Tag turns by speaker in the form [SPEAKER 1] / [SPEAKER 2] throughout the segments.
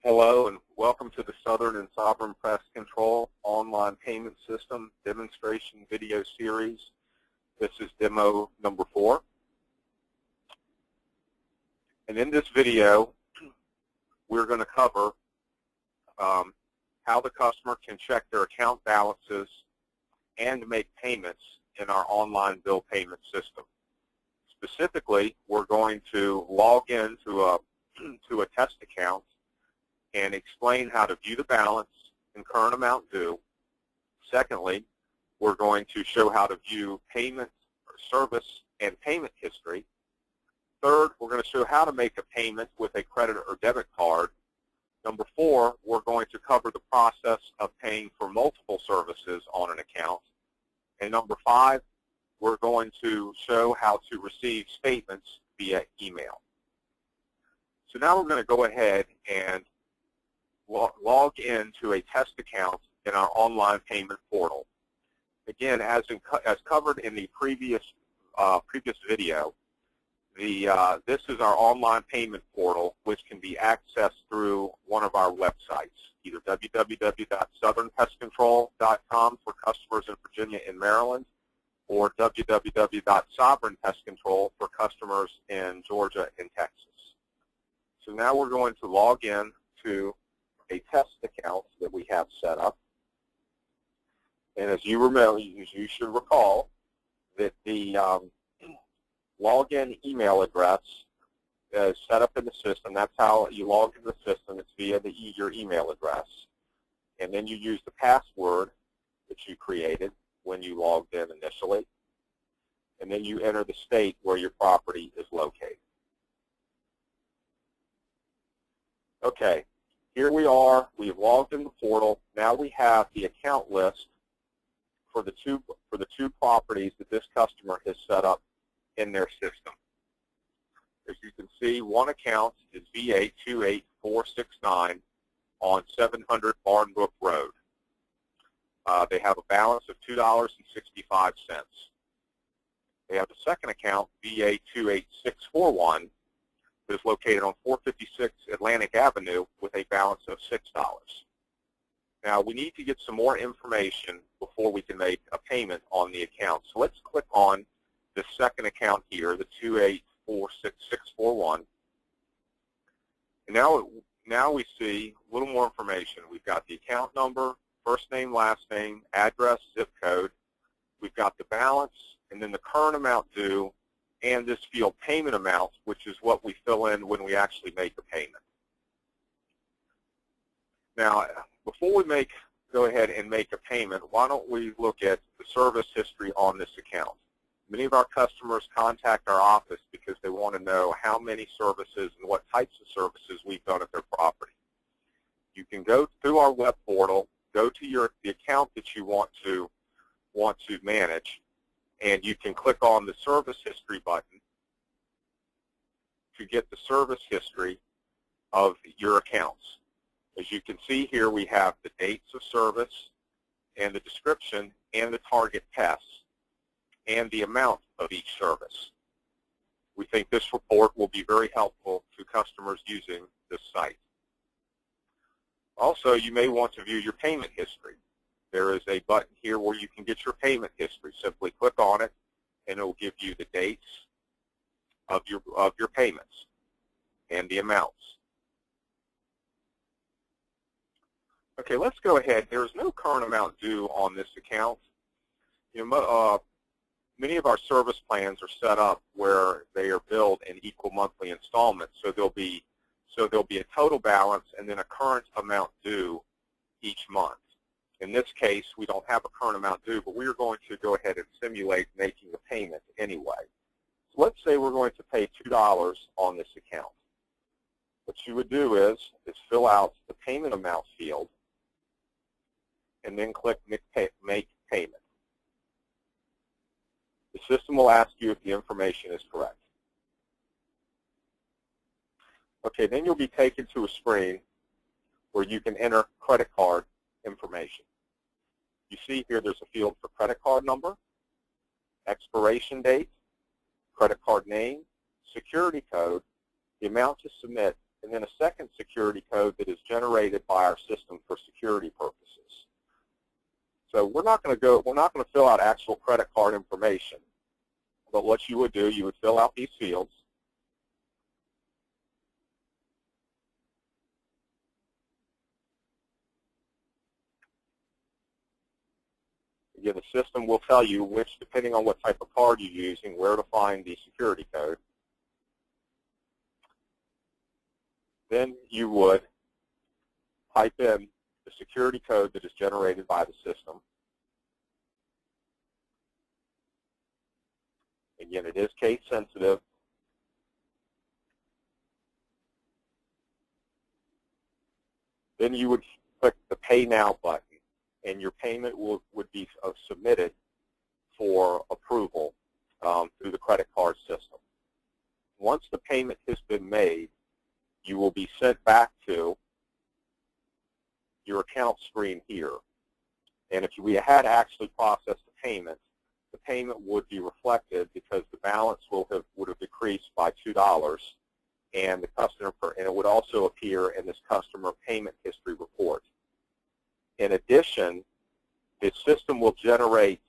[SPEAKER 1] Hello and welcome to the Southern and Sovereign Pest Control online payment system demonstration video series. This is demo number 4. And in this video, we're going to cover how the customer can check their account balances and make payments in our online bill payment system. Specifically, we're going to log into a test account and explain how to view the balance and current amount due. Secondly, we're going to show how to view payment or service and payment history. Third, we're going to show how to make a payment with a credit or debit card. Number 4, we're going to cover the process of paying for multiple services on an account. And number 5, we're going to show how to receive statements via email. So now we're going to go ahead and log into a test account in our online payment portal. Again, as covered in the previous video, this is our online payment portal, which can be accessed through one of our websites, either www.southernpestcontrol.com for customers in Virginia and Maryland, or www.sovereignpestcontrol for customers in Georgia and Texas. So now we're going to log in to a test account that we have set up. And as you remember, you should recall that the login email address is set up in the system. That's how you log into the system. It's via your email address. And then you use the password that you created when you logged in initially. And then you enter the state where your property is located. Okay. Here we are. We've logged in the portal. Now we have the account list for the two properties that this customer has set up in their system. As you can see, one account is VA28469 on 700 Barnbrook Road. They have a balance of $2.65. They have a second account, VA28641. Is located on 456 Atlantic Avenue with a balance of $6. Now, we need to get some more information before we can make a payment on the account. So let's click on the second account here, the 2846641. And now we see a little more information. We've got the account number, first name, last name, address, zip code. We've got the balance, and then the current amount due, and this field payment amount, which is what we fill in when we actually make a payment. Now, before we go ahead and make a payment, why don't we look at the service history on this account? Many of our customers contact our office because they want to know how many services and what types of services we've done at their property. You can go through our web portal, go to the account that you want to manage, and you can click on the service history button to get the service history of your accounts. As you can see here, we have the dates of service and the description and the target pests and the amount of each service. We think this report will be very helpful to customers using this site. Also, you may want to view your payment history. There is a button here where you can get your payment history. Simply click on it, and it will give you the dates of your payments and the amounts. Okay, let's go ahead. There is no current amount due on this account. Many of our service plans are set up where they are billed in equal monthly installments. So there'll be a total balance and then a current amount due each month. In this case, we don't have a current amount due, but we are going to go ahead and simulate making the payment anyway. So let's say we're going to pay $2 on this account. What you would do is fill out the payment amount field and then click Make Payment. The system will ask you if the information is correct. Okay, then you'll be taken to a screen where you can enter credit card information. You see here there's a field for credit card number, expiration date, credit card name, security code, the amount to submit, and then a second security code that is generated by our system for security purposes. So we're not going to fill out actual credit card information, but what you would do, you would fill out these fields. Again, the system will tell you which, depending on what type of card you're using, where to find the security code. Then you would type in the security code that is generated by the system. Again, it is case sensitive. Then you would click the Pay Now button, and your payment would be submitted for approval through the credit card system. Once the payment has been made, you will be sent back to your account screen here. And if we had actually processed the payment would be reflected because the balance would have decreased by $2, and it would also appear in this customer payment history report. In addition, the system will generate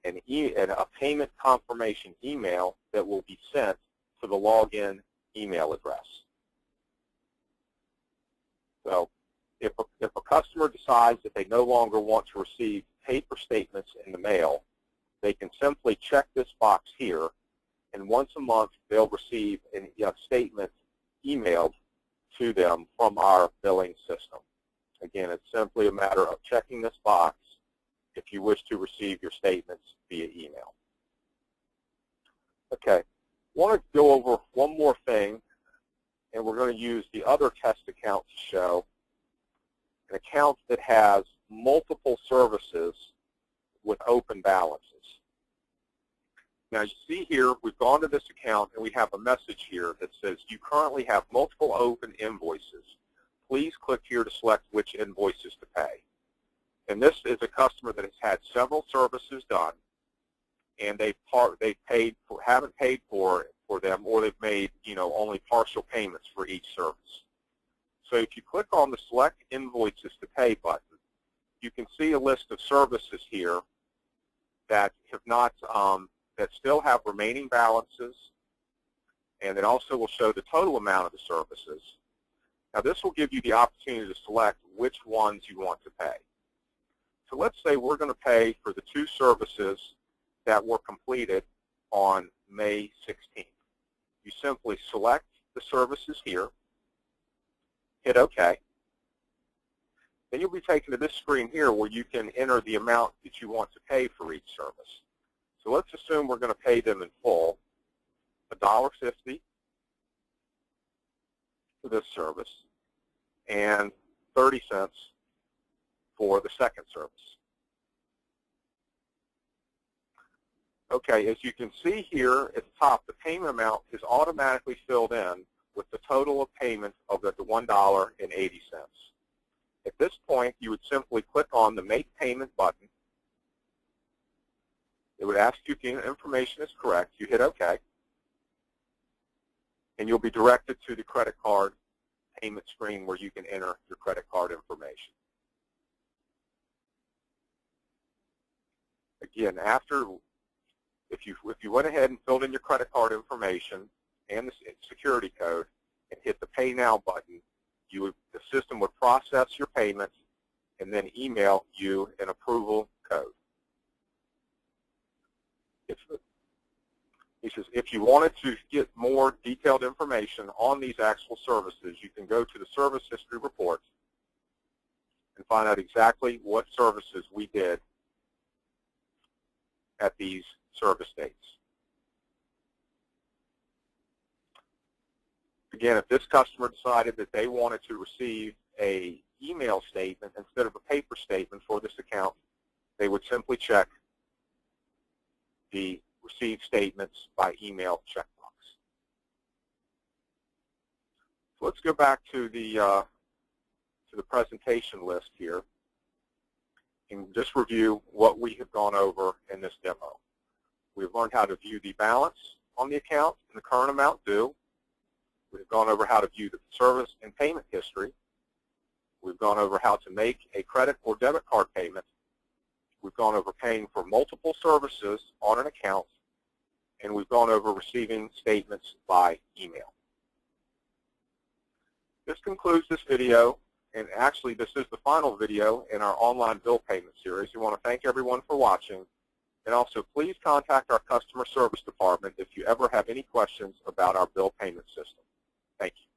[SPEAKER 1] a payment confirmation email that will be sent to the login email address. So if a customer decides that they no longer want to receive paper statements in the mail, they can simply check this box here, and once a month they'll receive a statement emailed to them from our billing system. Again, it's simply a matter of checking this box if you wish to receive your statements via email. Okay, I want to go over one more thing, and we're going to use the other test account to show an account that has multiple services with open balances. Now you see here, we've gone to this account and we have a message here that says you currently have multiple open invoices. Please click here to select which invoices to pay. And this is a customer that has had several services done, and haven't paid for them, or they've made only partial payments for each service. So if you click on the Select Invoices to Pay button, you can see a list of services here that have not that still have remaining balances, and it also will show the total amount of the services. Now this will give you the opportunity to select which ones you want to pay. So let's say we're going to pay for the 2 services that were completed on May 16th. You simply select the services here, hit OK. Then you'll be taken to this screen here where you can enter the amount that you want to pay for each service. So let's assume we're going to pay them in full, $1.50 for this service and 30 cents for the second service. Okay, as you can see here at the top, the payment amount is automatically filled in with the total of payment of the $1.80. At this point, you would simply click on the Make Payment button. It would ask you if the information is correct. You hit OK, and you'll be directed to the credit card payment screen where you can enter your credit card information. Again, if you went ahead and filled in your credit card information and the security code and hit the Pay Now button, the system would process your payment and then email you an approval code. He says if you wanted to get more detailed information on these actual services, you can go to the service history report and find out exactly what services we did at these service dates. Again, if this customer decided that they wanted to receive an email statement instead of a paper statement for this account, they would simply check the Receive Statements by Email checkbox. So let's go back to the presentation list here and just review what we have gone over in this demo. We've learned how to view the balance on the account and the current amount due. We've gone over how to view the service and payment history. We've gone over how to make a credit or debit card payment. We've gone over paying for multiple services on an account. And we've gone over receiving statements by email. This concludes this video, and actually this is the final video in our online bill payment series. We want to thank everyone for watching, and also please contact our customer service department if you ever have any questions about our bill payment system. Thank you.